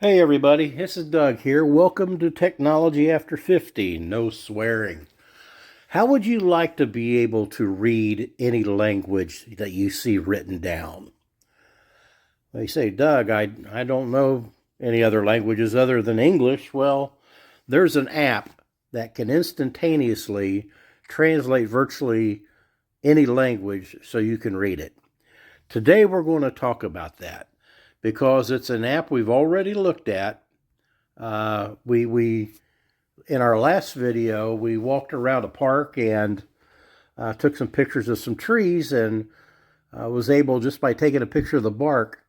Hey everybody, this is Doug here. Welcome to Technology After 50, no swearing. How would you like to be able to read any language that you see written down? They say, Doug, I don't know any other languages other than English. Well, there's an app that can instantaneously translate virtually any language so you can read it. Today we're going to talk about that because it's an app we've already looked at. We in our last video we walked around a park and took some pictures of some trees and was able, just by taking a picture of the bark,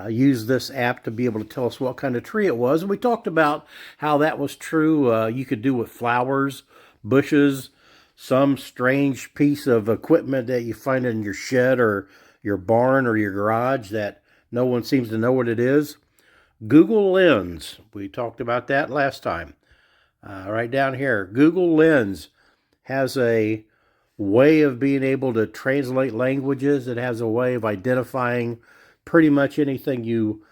use this app to be able to tell us what kind of tree it was. And we talked about how that was true. You could do with flowers, bushes, some strange piece of equipment that you find in your shed or your barn or your garage that no one seems to know what it is. Google Lens. We talked about that last time. Right down here, Google Lens has a way of being able to translate languages. It has a way of identifying pretty much anything you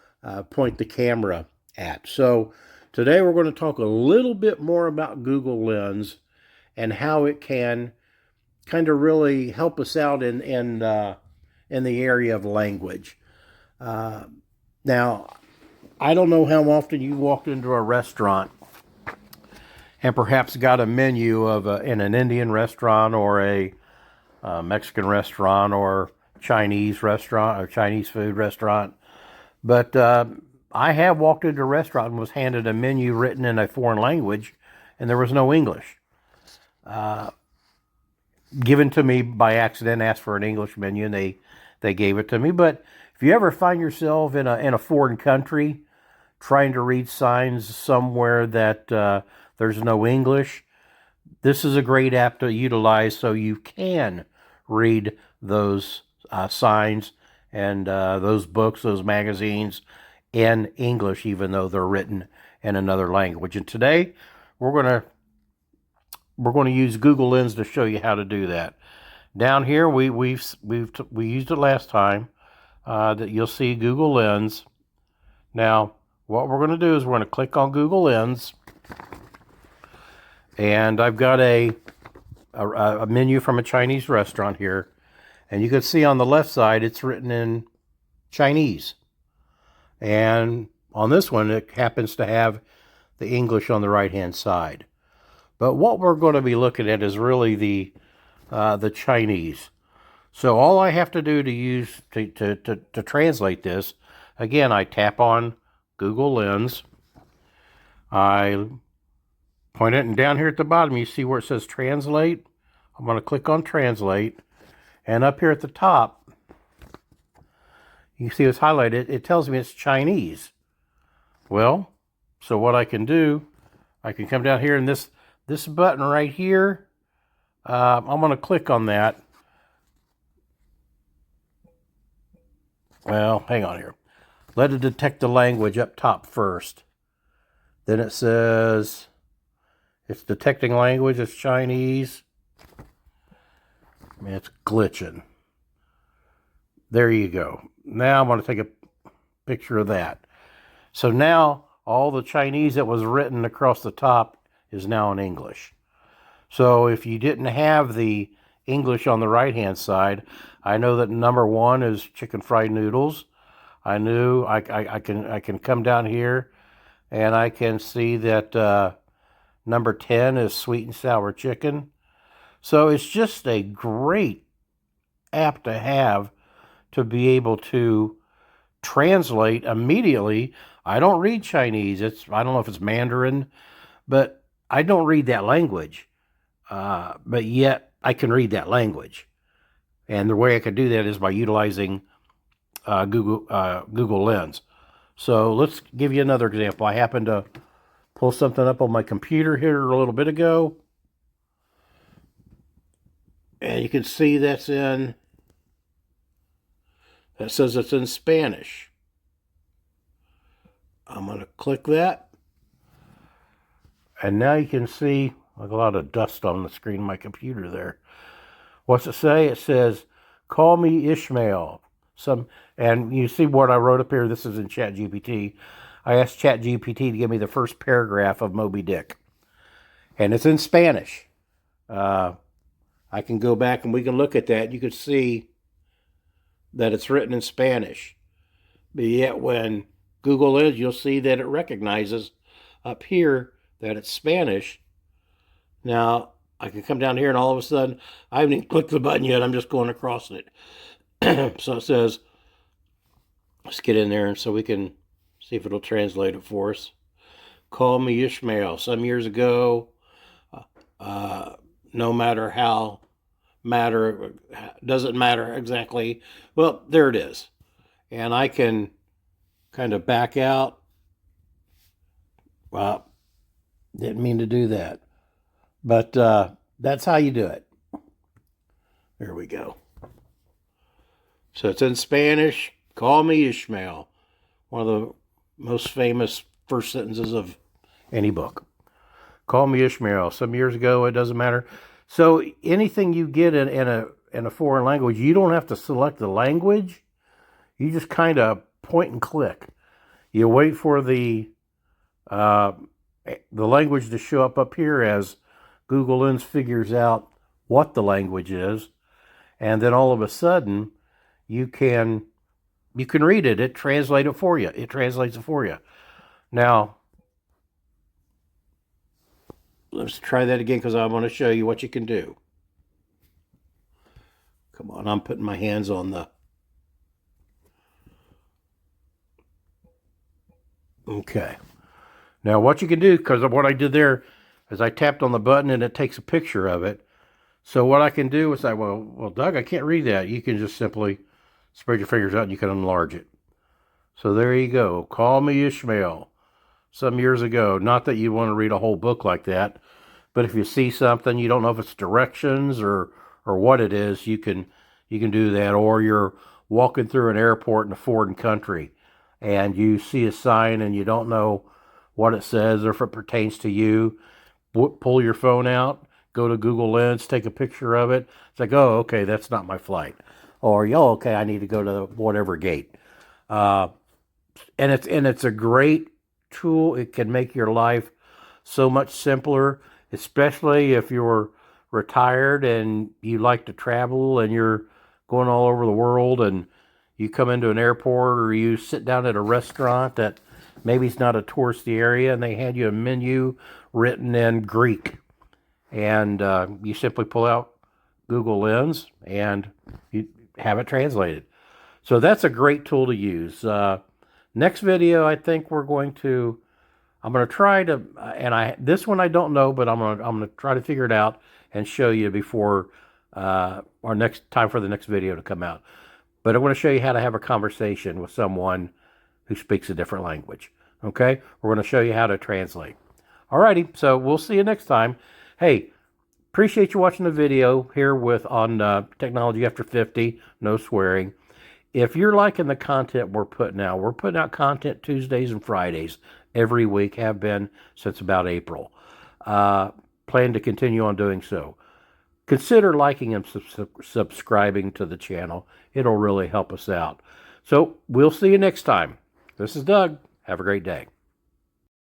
point the camera at. So today we're going to talk a little bit more about Google Lens and how it can kind of really help us out in the area of language. Now, I don't know how often you walked into a restaurant and perhaps got a menu of in an Indian restaurant or a Mexican restaurant or Chinese restaurant or Chinese food restaurant. But I have walked into a restaurant and was handed a menu written in a foreign language, and there was no English. Given to me by accident, asked for an English menu, and they gave it to me. But if you ever find yourself in a foreign country trying to read signs somewhere that there's no English, this is a great app to utilize so you can read those signs and those books, those magazines in English, even though they're written in another language. And today we're going to use Google Lens to show you how to do that. Down here we used it last time. That you'll see Google Lens. Now, what we're going to do is we're going to click on Google Lens, and I've got a menu from a Chinese restaurant here, and you can see on the left side it's written in Chinese, and on this one it happens to have the English on the right hand side. But what we're going to be looking at is really the Chinese. So all I have to do to use to translate this, again, I tap on Google Lens, I point it, and down here at the bottom you see where it says Translate. I'm going to click on Translate, and up here at the top you see it's highlighted. It tells me it's Chinese. Well, so what I can do, I can come down here, and this button right here, I'm going to click on that. Well, hang on here. Let it detect the language up top first. Then it says it's detecting language, it's Chinese. Man, it's glitching. There you go. Now I'm going to take a picture of that. So now all the Chinese that was written across the top is now in English. So if you didn't have the English on the right-hand side, I know that number 1 is chicken fried noodles. I knew I can come down here and I can see that number 10 is sweet and sour chicken. So it's just a great app to have to be able to translate immediately. I don't read Chinese. I don't know if it's Mandarin, but I don't read that language. But yet I can read that language. And the way I could do that is by utilizing Google Lens. So let's give you another example. I happened to pull something up on my computer here a little bit ago. And you can see that says it's in Spanish. I'm going to click that. And now you can see like a lot of dust on the screen of my computer there. What's it say? It says, "Call me Ishmael." And you see what I wrote up here. This is in ChatGPT. I asked ChatGPT to give me the first paragraph of Moby Dick. And it's in Spanish. I can go back and we can look at that. You can see that it's written in Spanish. But yet when Google is, you'll see that it recognizes up here that it's Spanish. Now, I can come down here and all of a sudden, I haven't even clicked the button yet. I'm just going across it. So it says, let's get in there so we can see if it'll translate it for us. Call me Ishmael. Some years ago, no matter how, doesn't matter exactly. Well, there it is. And I can kind of back out. Well, didn't mean to do that. But that's how you do it. There we go. So it's in Spanish. Call me Ishmael. One of the most famous first sentences of any book. Call me Ishmael. Some years ago, it doesn't matter. So anything you get in a foreign language, you don't have to select the language. You just kind of point and click. You wait for the language to show up here as Google Lens figures out what the language is, and then all of a sudden you can read it. It translates it for you. It translates it for you. Now, let's try that again because I want to show you what you can do. Come on, I'm putting my hands on the... Okay. Now what you can do, because of what I did there, is I tapped on the button and it takes a picture of it. So what I can do is say, well, Doug, I can't read that. You can just simply spread your fingers out and you can enlarge it. So there you go. Call me Ishmael. Some years ago. Not that you want to read a whole book like that, but if you see something, you don't know if it's directions or what it is, you can do that. Or you're walking through an airport in a foreign country and you see a sign and you don't know what it says or if it pertains to you. Pull your phone out, go to Google Lens, take a picture of it. It's like, oh, okay, that's not my flight. Or, oh, okay, I need to go to whatever gate. And it's a great tool. It can make your life so much simpler, especially if you're retired and you like to travel and you're going all over the world and you come into an airport or you sit down at a restaurant that maybe it's not a touristy area and they hand you a menu written in Greek. And you simply pull out Google Lens and you have it translated. So that's a great tool to use. Next video, I think I'm going to try to, this one I don't know, but I'm going to try to figure it out and show you before our next time for the next video to come out. But I want to show you how to have a conversation with someone who speaks a different language. Okay? We're going to show you how to translate. Alrighty, so we'll see you next time. Hey, appreciate you watching the video here on Technology After 50, no swearing. If you're liking the content we're putting out content Tuesdays and Fridays every week, have been since about April. Plan to continue on doing so. Consider liking and subscribing to the channel. It'll really help us out. So we'll see you next time. This is Doug. Have a great day.